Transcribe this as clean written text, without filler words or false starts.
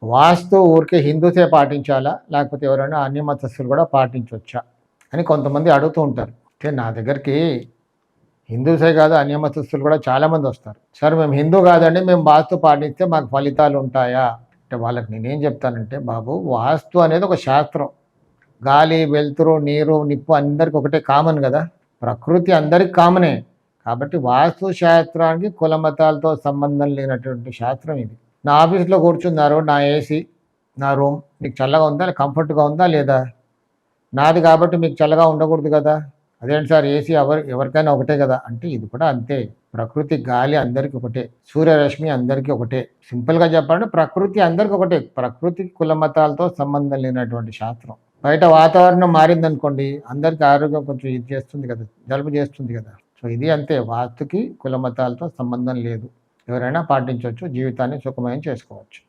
వాస్తు ఊరికే హిందూసే పాటించాలా? లేకపోతే ఎవరైనా అన్య మతస్థులు కూడా పాటించొచ్చా? అని కొంతమంది అడుగుతూ ఉంటారు. అంటే నా దగ్గరికి హిందూసే కాదు అన్య మతస్థులు కూడా చాలామంది వస్తారు. సార్ మేము హిందూ కాదండి, మేము వాస్తు పాటిస్తే మాకు ఫలితాలు ఉంటాయా? అంటే వాళ్ళకి నేనేం చెప్తానంటే, బాబు వాస్తు అనేది ఒక శాస్త్రం. గాలి, వెలుతురు, నీరు, నిప్పు అందరికి ఒకటే కామన్ కదా! ప్రకృతి అందరికి కామనే. కాబట్టి వాస్తు శాస్త్రానికి కుల మతాలతో సంబంధం లేనటువంటి శాస్త్రం ఇది. నా ఆఫీస్‌లో కూర్చున్నారు. నా ఏసీ, నా రూమ్ మీకు చల్లగా ఉందా? కంఫర్ట్‌గా ఉందా? లేదా? నాది కాబట్టి మీకు చల్లగా ఉండకూడదు కదా! అదేంటి సార్ ఏసీ ఎవరికైనా ఒకటే కదా! అంటే ఇది కూడా అంతే. ప్రకృతి గాలి అందరికీ ఒకటే. సూర్యరశ్మి అందరికీ ఒకటే. సింపుల్‌గా చెప్పాలంటే ప్రకృతి అందరికి ఒకటే. ప్రకృతికి కుల మతాలతో సంబంధం లేనటువంటి శాస్త్రం. బయట వాతావరణం మారిందనుకోండి, అందరికి ఆరోగ్యం కొంచెం ఇది చేస్తుంది కదా! జలుబు చేస్తుంది కదా! సో, ఇది అంతే. వాస్తుకి కుల మతాలతో సంబంధం లేదు. ఎవరైనా పాటించొచ్చు. జీవితాన్ని సుఖమయం చేసుకోవచ్చు.